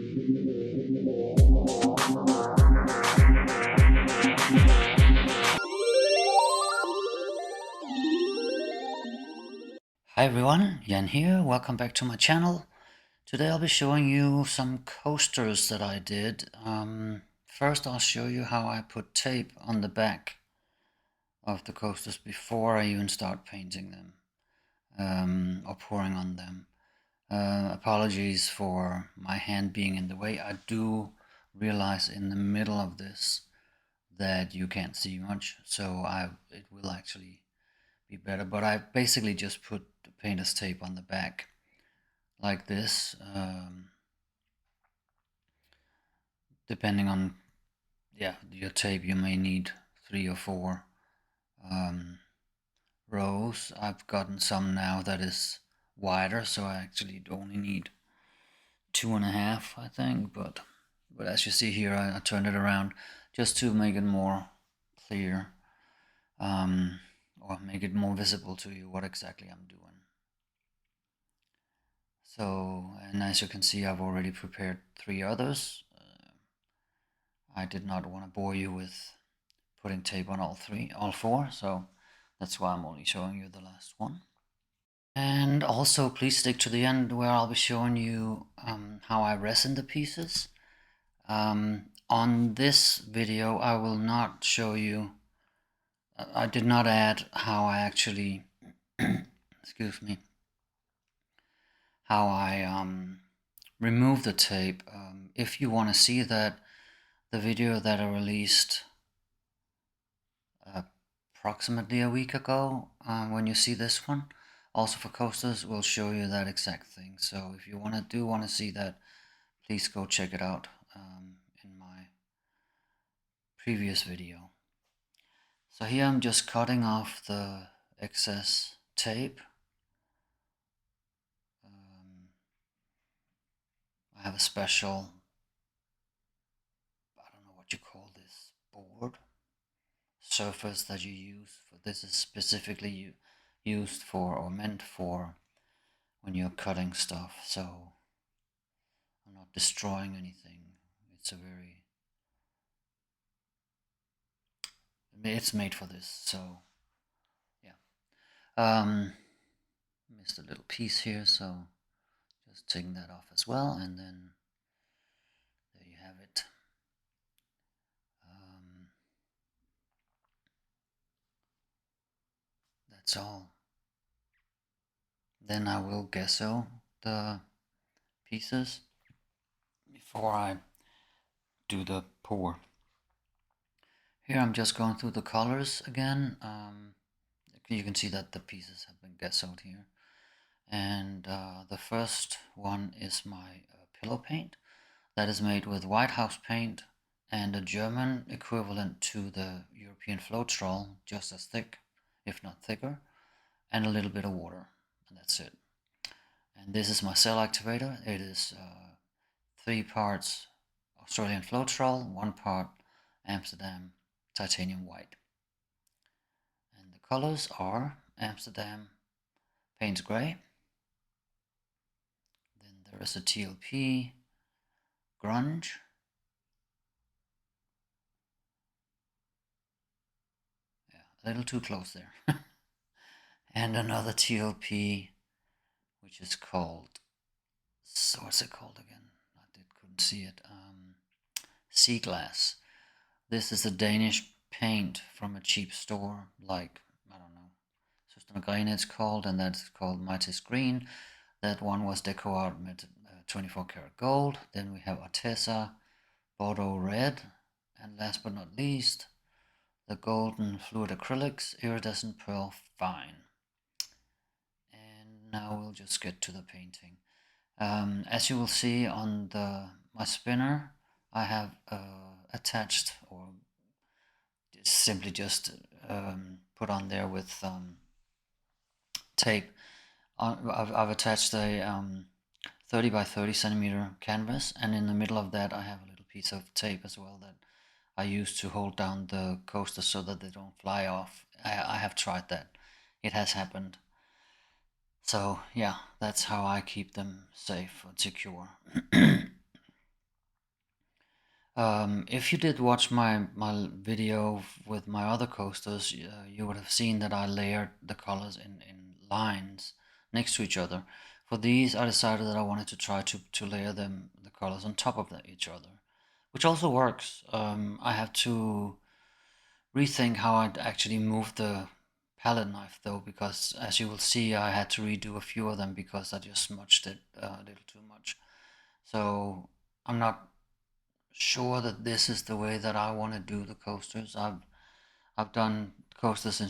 Hi everyone, Jan here, welcome back to my channel. Today I'll be showing you some coasters that I did. First I'll show you how I put tape on the back of the coasters before I even start painting them or pouring on them. Apologies for my hand being in the way. I do realize in the middle of this that you can't see much, so it will actually be better, but I basically just put the painter's tape on the back like this. Depending on your tape, you may need 3 or 4 rows. I've gotten some now that is wider, so I actually only need 2.5, I think, but as you see here, I turned it around just to make it more clear, or make it more visible to you what exactly I'm doing. So, and as you can see, I've already prepared 3 others. I did not want to bore you with putting tape on all 4, so that's why I'm only showing you the last one. And also, please stick to the end where I'll be showing you how I resin the pieces. On this video, I will not show you, I did not add how I actually, excuse me, how I remove the tape. If you want to see that, the video that I released approximately a week ago, when you see this one, also for coasters, will show you that exact thing. So if you want to see that, please go check it out in my previous video. So here I'm just cutting off the excess tape. I have a special, I don't know what you call this, board surface that you use for this. Is specifically used for or meant for when you're cutting stuff, so I'm not destroying anything. It's made for this, so yeah. Missed a little piece here, so just taking that off as well, and then there you have it. That's all. Then I will gesso the pieces before I do the pour. Here I'm just going through the colors again. You can see that the pieces have been gessoed here. And the first one is my pillow paint. That is made with white house paint and a German equivalent to the European Floetrol, just as thick, if not thicker, and a little bit of water, and that's it. And this is my cell activator. It is 3 parts Australian Floetrol, 1 part Amsterdam titanium white. And the colors are Amsterdam Paynes Grey. Then there is a TLP Grunge. Yeah, a little too close there. And another TLP, which is called, so what's it called again? I couldn't see it. Sea Glass. This is a Danish paint from a cheap store, like, I don't know, Green it's called, and that's called Mitis Green. That one was DecoArt with 24 karat gold. Then we have Arteza Bordeaux Red, and last but not least, the golden fluid acrylics Iridescent Pearl Fine. And now we'll just get to the painting. As you will see on my spinner, I have attached, or simply just put on there with tape. I've attached a 30 by 30 centimeter canvas, and in the middle of that I have a little piece of tape as well that I use to hold down the coasters so that they don't fly off. I have tried that. It has happened. So yeah, that's how I keep them safe and secure. If you did watch my video with my other coasters, you would have seen that I layered the colors in lines next to each other. For these, I decided that I wanted to try to layer the colors on top of each other, which also works. I have to rethink how I'd actually move the palette knife though, because as you will see, I had to redo a few of them because I just smudged it a little too much. So I'm not sure that this is the way that I want to do the coasters. I've done coasters in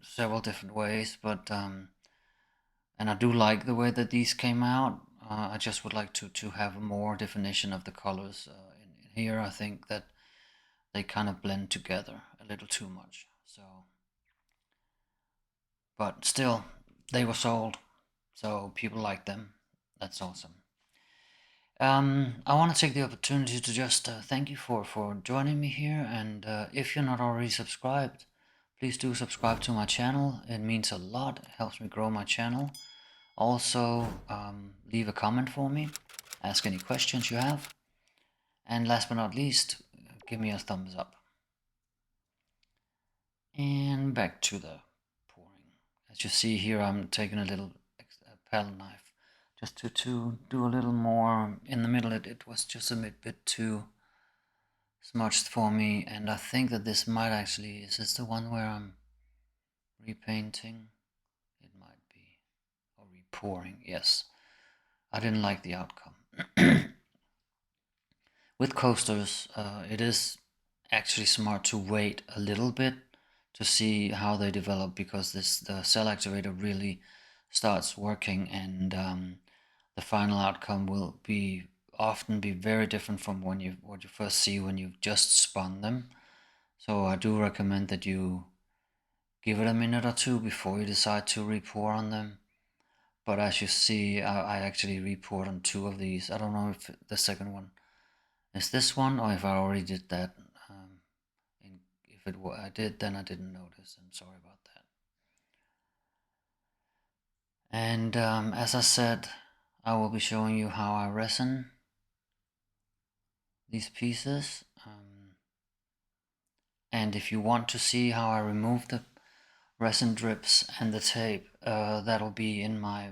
several different ways, but and I do like the way that these came out. I just would like to have more definition of the colors in here. I think that they kind of blend together a little too much. So, but still, they were sold, so people like them. That's awesome. I want to take the opportunity to just thank you for joining me here, and if you're not already subscribed, please do subscribe to my channel. It means a lot, it helps me grow my channel. Also, leave a comment for me, ask any questions you have, and last but not least, give me a thumbs up. And back to the pouring. As you see here, I'm taking a little palette knife just to do a little more in the middle. It was just a bit too smudged for me, and I think that this might actually, is this the one where I'm repainting? It might be, or repouring, yes. I didn't like the outcome. With coasters, it is actually smart to wait a little bit to see how they develop, because the cell activator really starts working, and the final outcome will often be very different from what you first see when you've just spun them. So I do recommend that you give it a minute or two before you decide to repour on them. But as you see, I actually repoured on 2 of these. I don't know if the second one is this one or if I already did that. If I did, then I didn't notice. I'm sorry about that. And as I said, I will be showing you how I resin these pieces. And if you want to see how I remove the resin drips and the tape, that'll be in my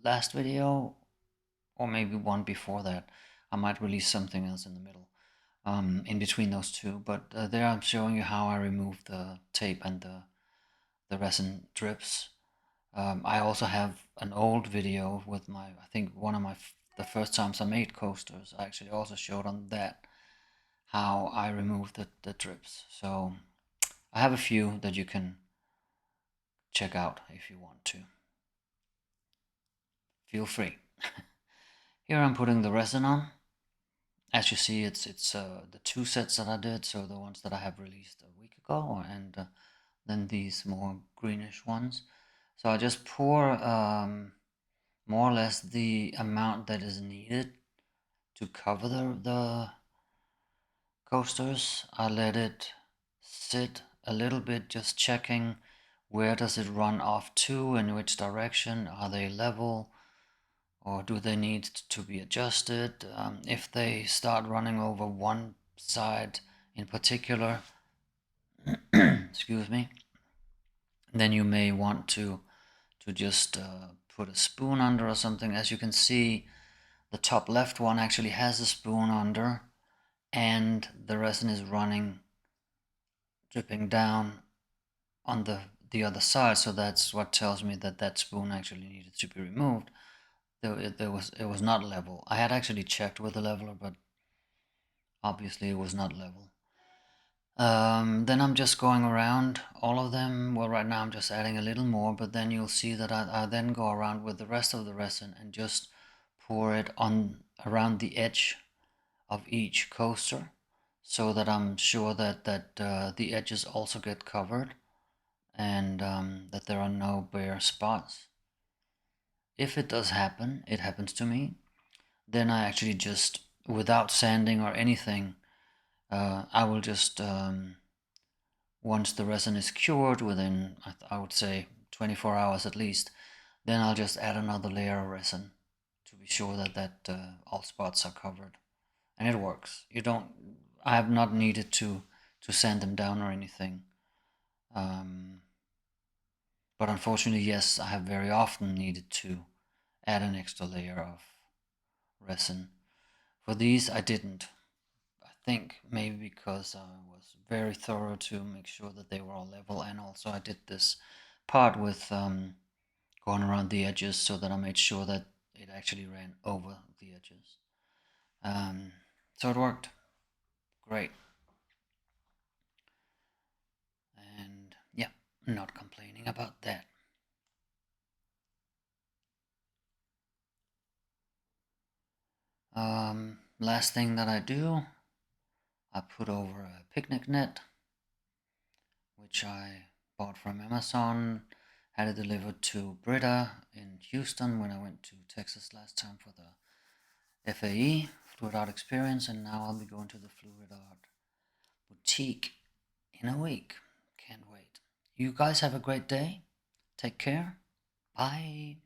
last video, or maybe one before that. I might release something else in the middle, in between those two. But there I'm showing you how I remove the tape and the resin drips. I also have an old video with I think one of the first times I made coasters. I actually also showed on that how I remove the drips. So I have a few that you can check out if you want to. Feel free. Here I'm putting the resin on. As you see, it's the 2 sets that I did, so the ones that I have released a week ago, and then these more greenish ones. So I just pour more or less the amount that is needed to cover the coasters. I let it sit a little bit, just checking where does it run off to, in which direction, are they level, or do they need to be adjusted? If they start running over one side in particular, excuse me, then you may want to just put a spoon under or something. As you can see, the top left one actually has a spoon under, and the resin is dripping down on the other side, so that's what tells me that that spoon actually needed to be removed. Though it was not level. I had actually checked with the leveler, but obviously it was not level. Then I'm just going around all of them. Well, right now I'm just adding a little more, but then you'll see that I then go around with the rest of the resin and just pour it on around the edge of each coaster, so that I'm sure that the edges also get covered, and that there are no bare spots. If it does happen, it happens to me, then I actually just, without sanding or anything, I will just, once the resin is cured, within, I would say 24 hours at least, then I'll just add another layer of resin to be sure that all spots are covered and it works. I have not needed to sand them down or anything. But unfortunately, yes, I have very often needed to add an extra layer of resin. For these, I didn't. I think maybe because I was very thorough to make sure that they were all level, and also I did this part with going around the edges so that I made sure that it actually ran over the edges. So it worked great. And yeah, not complaining about that. Last thing that I do, I put over a picnic net, which I bought from Amazon, had it delivered to Britta in Houston when I went to Texas last time for the FAE, Fluid Art Experience, and now I'll be going to the Fluid Art Boutique in a week. Can't wait. You guys have a great day. Take care. Bye.